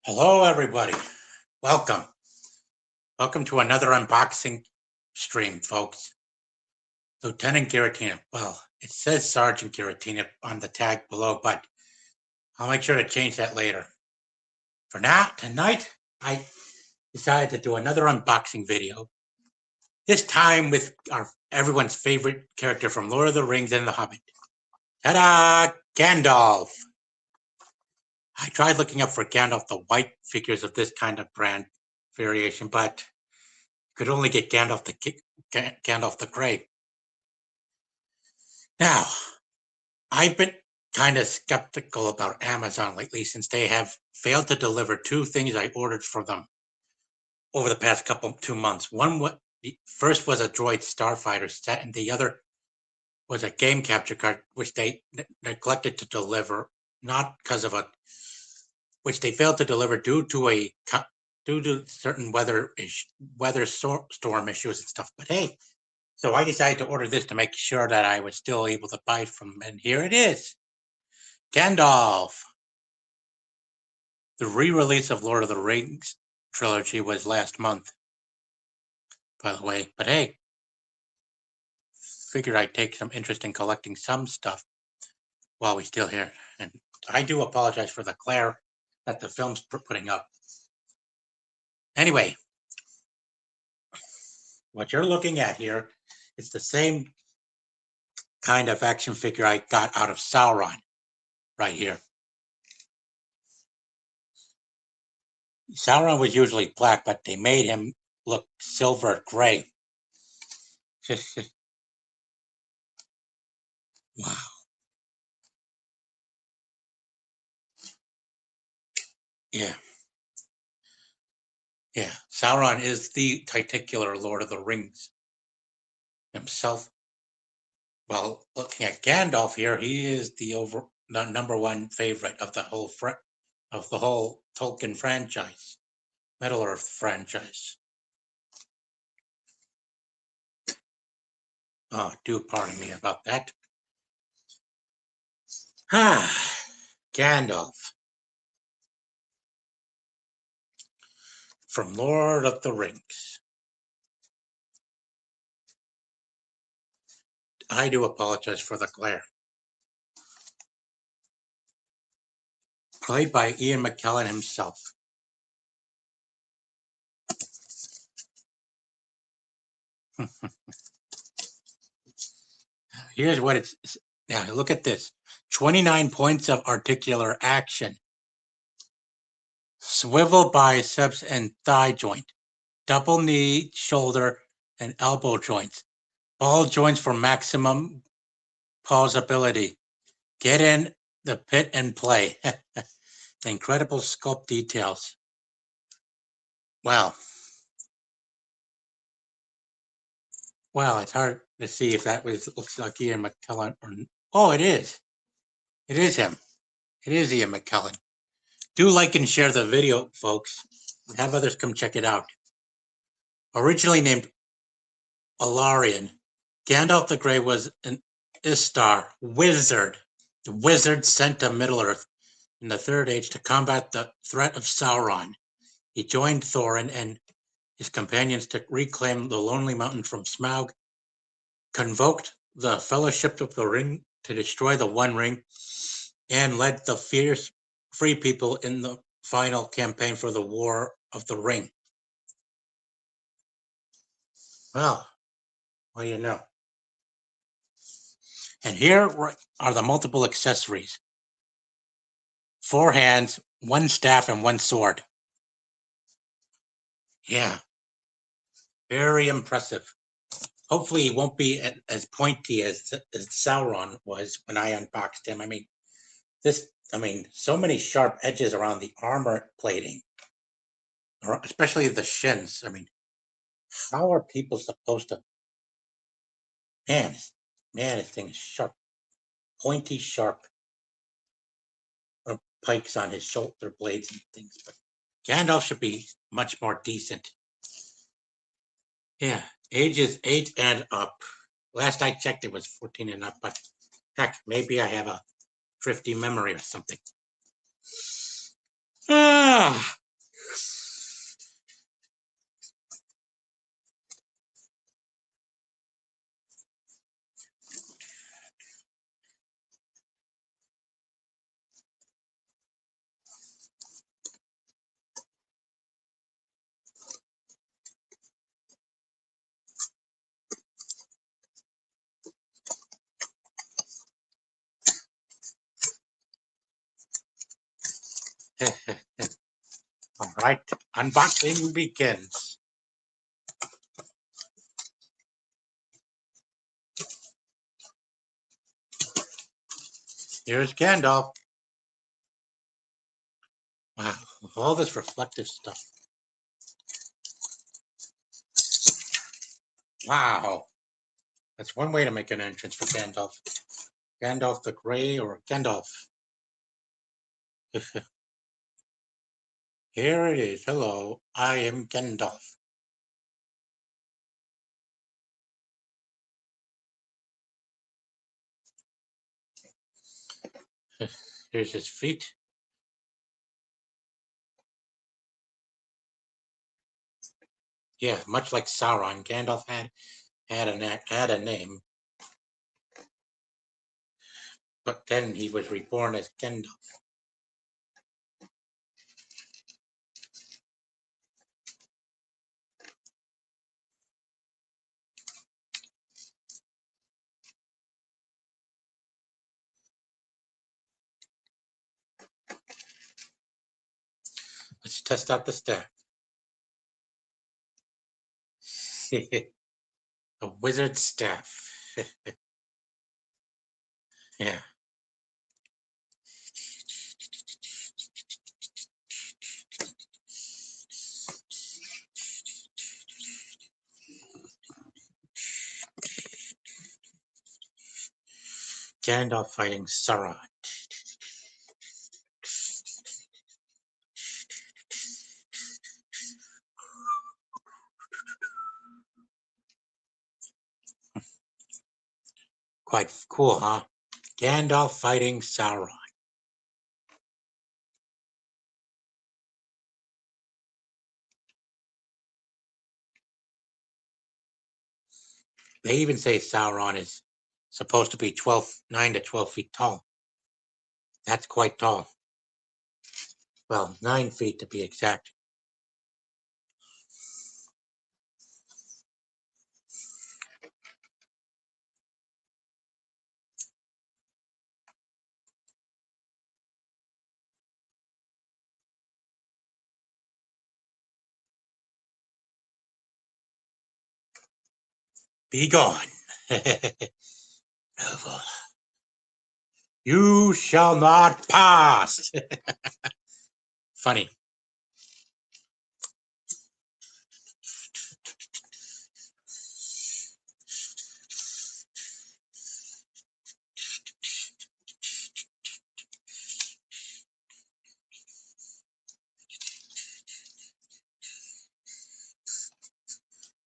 Hello, everybody. Welcome. Welcome to another unboxing stream, folks. Lieutenant Giratina. Well, it says Sergeant Giratina on the tag below, but I'll make sure to change that later. For now, tonight, I decided to do another unboxing video. This time with everyone's favorite character from Lord of the Rings and The Hobbit. Ta-da! Gandalf. I tried looking up for Gandalf the white figures of this kind of brand variation, but could only get Gandalf the gray. Now, I've been kind of skeptical about Amazon lately since they have failed to deliver two things I ordered for them over the past 2 months. The first was a droid starfighter set, and the other was a game capture card, which they neglected to deliver, not because of which they failed to deliver due to certain weather storm issues and stuff. But hey, so I decided to order this to make sure that I was still able to buy it from them, and here it is. Gandalf. The re-release of Lord of the Rings trilogy was last month, by the way. But hey, figured I'd take some interest in collecting some stuff while we're still here. And I do apologize for the glare that the film's putting up. Anyway, what you're looking at here is the same kind of action figure I got out of Sauron right here. Sauron was usually black, but they made him look silver gray. Wow. Yeah. Yeah. Sauron is the titular Lord of the Rings himself. Well, looking at Gandalf here, he is the number one favorite of the whole Tolkien franchise, Middle Earth franchise. Oh, do pardon me about that. Gandalf from Lord of the Rings. I do apologize for the glare. Played by Ian McKellen himself. Here's what it's. Now, look at this. 29 points of articular action. Swivel biceps and thigh joint. Double knee, shoulder, and elbow joints. Ball joints for maximum pausability. Get in the pit and play. Incredible sculpt details. Wow. Wow, it's hard to see if that looks like Ian McKellen or. Oh, it is. It is him. It is Ian McKellen. Do like and share the video, folks. Have others come check it out. Originally named Alarion, Gandalf the Grey was an Istar wizard. The wizard sent to Middle-earth in the Third Age to combat the threat of Sauron. He joined Thorin and his companions to reclaim the Lonely Mountain from Smaug, convoked the Fellowship of the Ring to destroy the One Ring, and led the fierce free people in the final campaign for the War of the Ring. Well, what do you know? And here are the multiple accessories. 4 hands, 1 staff, and 1 sword. Yeah. Very impressive. Hopefully he won't be as pointy as Sauron was when I unboxed him. So many sharp edges around the armor plating, especially the shins. How are people supposed to? Man, this thing is sharp, pointy, sharp pikes on his shoulder blades and things. But Gandalf should be much more decent. Yeah, age and up. Last I checked, it was 14 and up. But heck, maybe I have a thrifty memory or something. Ah. All right, unboxing begins. Here's Gandalf. Wow, all this reflective stuff. Wow, that's one way to make an entrance for Gandalf. Gandalf the Grey or Gandalf. Here it is. Hello, I am Gandalf. Here's his feet. Yeah, much like Sauron, Gandalf had a name, but then he was reborn as Gandalf. Let's test out the staff. A wizard staff. Yeah. Gandalf fighting Sauron. Quite cool, huh? Gandalf fighting Sauron. They even say Sauron is supposed to be 9 to 12 feet tall. That's quite tall. Well, 9 feet to be exact. Be gone. You shall not pass. Funny.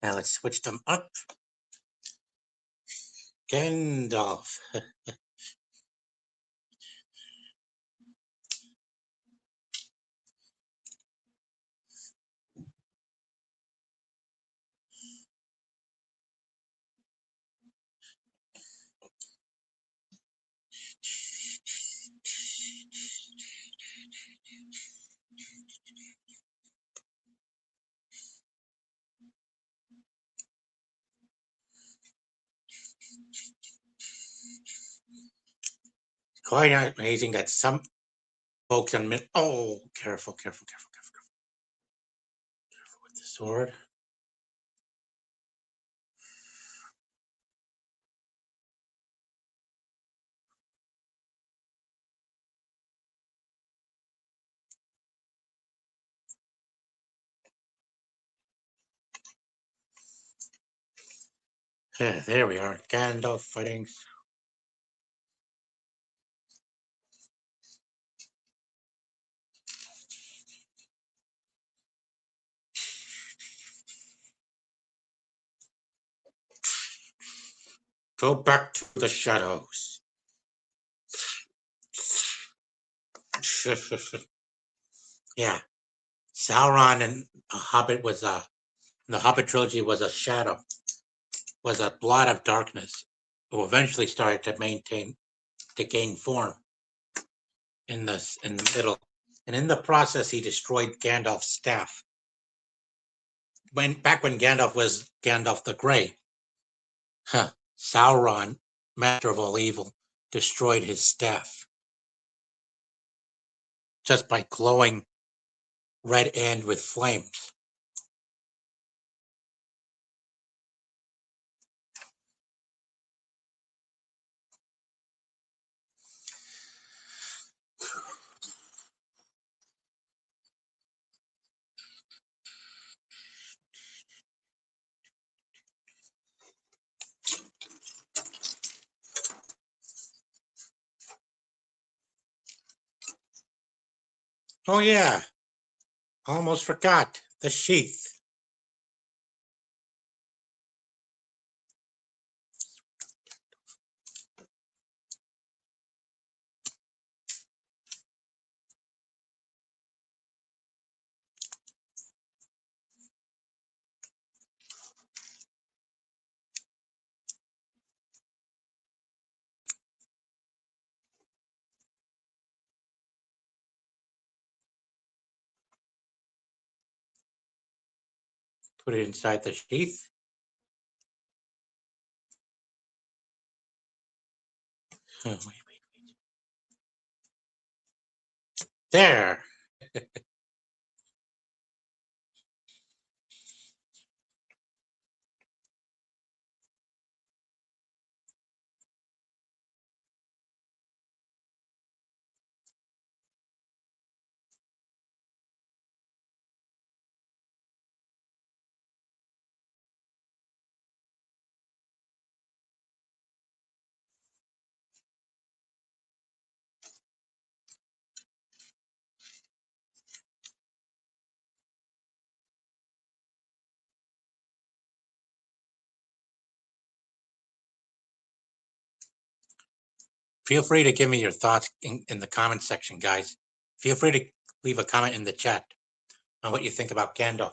Now let's switch them up. Gandalf. Quite amazing that some folks on oh, careful with the sword. There we are. Gandalf fighting. Go back to the shadows. Yeah, Sauron and a Hobbit was the Hobbit trilogy was a shadow, was a blot of darkness, who eventually started to gain form in the middle, and in the process he destroyed Gandalf's staff. When Gandalf was Gandalf the Grey, Sauron, master of all evil, destroyed his staff just by glowing red end with flames. Oh yeah, almost forgot the sheath. Put it inside the sheath. Oh, wait. There. Feel free to give me your thoughts in the comment section, guys. Feel free to leave a comment in the chat on what you think about Gandalf.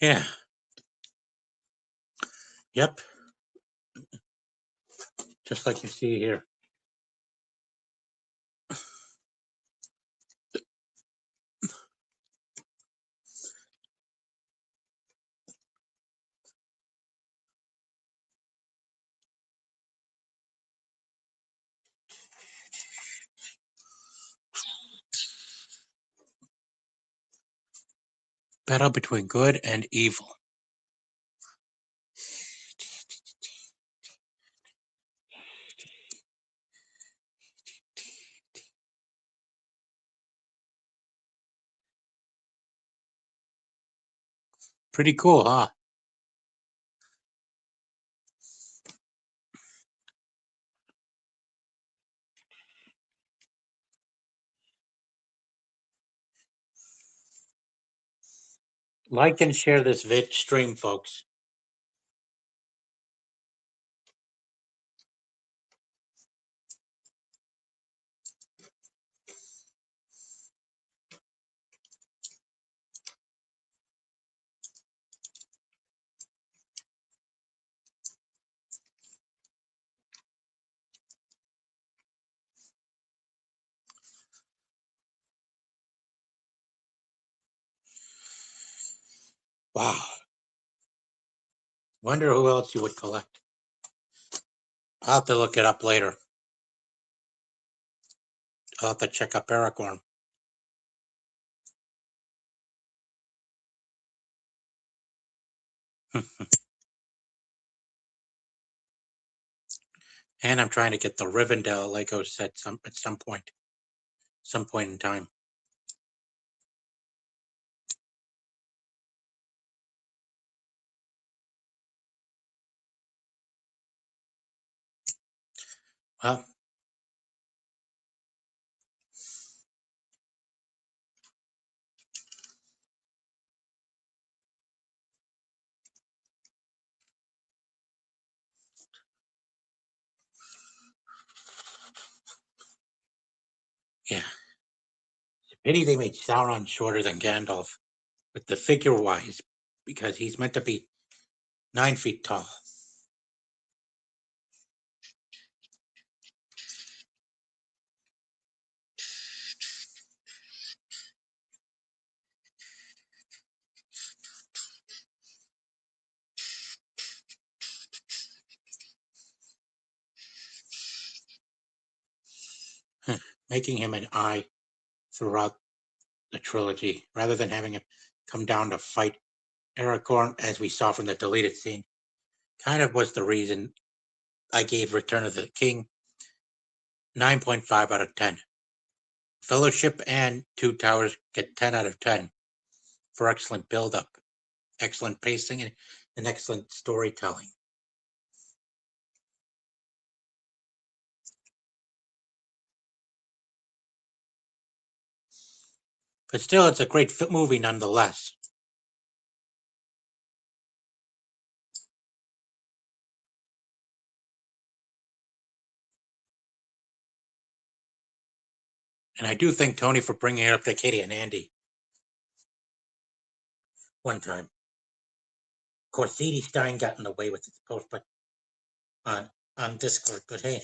Yeah. Yep. Just like you see here. Battle between good and evil. Pretty cool, huh? Like and share this stream, folks. Wow. Wonder who else you would collect. I'll have to look it up later. I'll have to check up Aragorn. And I'm trying to get the Rivendell Lego set at some point in time. Well, Pity they made Sauron shorter than Gandalf, with the figure-wise, because he's meant to be 9 feet tall. Making him an eye throughout the trilogy, rather than having him come down to fight Aragorn, as we saw from the deleted scene, kind of was the reason I gave Return of the King 9.5 out of 10. Fellowship and Two Towers get 10 out of 10 for excellent build-up, excellent pacing, and excellent storytelling. But still, it's a great movie nonetheless. And I do thank Tony for bringing it up to Katie and Andy one time. Of course, C.D. Stein got in the way with his post, but on Discord. But hey,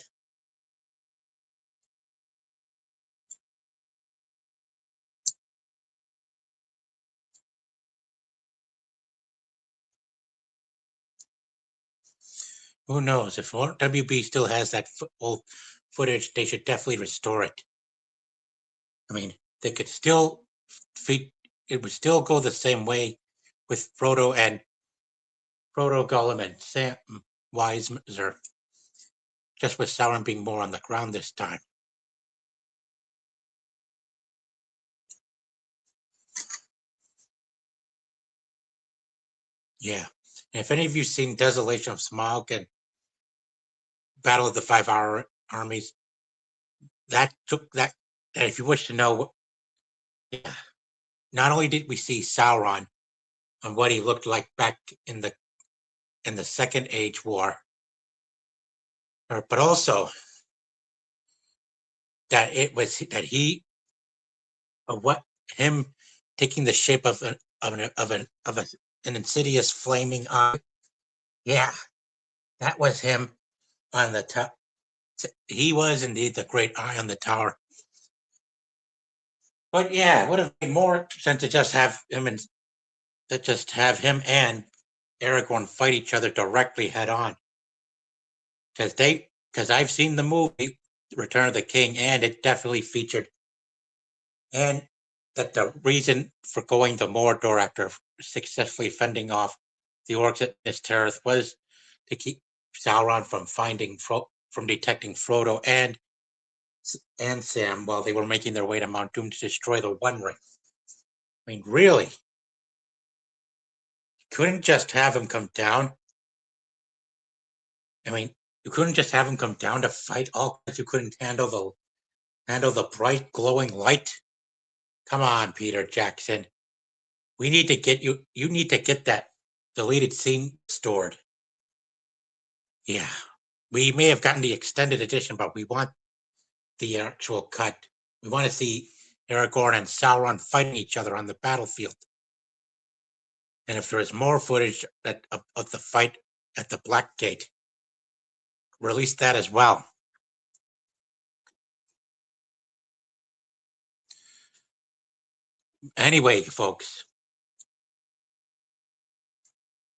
who knows? If WB still has that old footage, they should definitely restore it. I mean, they could still it would still go the same way with Frodo Gollum and Sam Wiser, just with Sauron being more on the ground this time. Yeah. And if any of you seen Desolation of Smaug and Battle of the Five Armies, that took that. And if you wish to know, yeah, not only did we see Sauron and what he looked like back in the Second Age War, but also that it was that him taking the shape of an insidious flaming eye. Yeah, that was him on the top. He was indeed the great eye on the tower. But yeah, it would have made more sense to just have him and Aragorn fight each other directly head on. Because I've seen the movie Return of the King, and it definitely featured, and that the reason for going to Mordor after successfully fending off the orcs at Minas Tirith was to keep Sauron from detecting Frodo and Sam while they were making their way to Mount Doom to destroy the One Ring. I mean, really? You couldn't just have him come down? I mean, you couldn't just have him come down to fight all because you couldn't handle the bright glowing light? Come on, Peter Jackson. We need to get you need to get that deleted scene stored. Yeah. We may have gotten the extended edition, but we want the actual cut. We want to see Aragorn and Sauron fighting each other on the battlefield. And if there is more footage of the fight at the Black Gate, release that as well. Anyway, folks,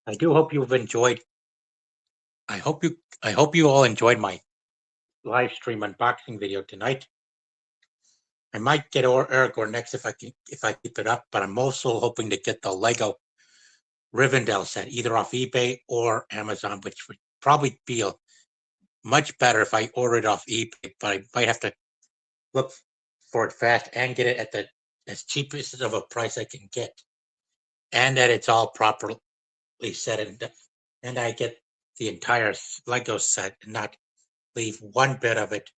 I do hope you've enjoyed. I hope you all enjoyed my live stream unboxing video tonight. I might get Aragorn next if I keep it up, but I'm also hoping to get the Lego Rivendell set either off eBay or Amazon, which would probably feel much better if I order it off eBay, but I might have to look for it fast and get it at as cheapest of a price I can get, and that it's all properly set and I get the entire Lego set and not leave one bit of it,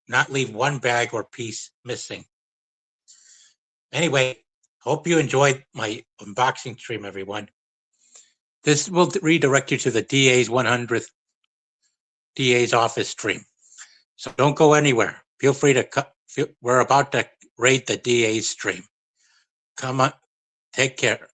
not leave one bag or piece missing. Anyway, hope you enjoyed my unboxing stream, everyone. This will redirect you to the DA's 100th DA's office stream. So don't go anywhere. Feel free to we're about to rate the DA stream. Come on, take care.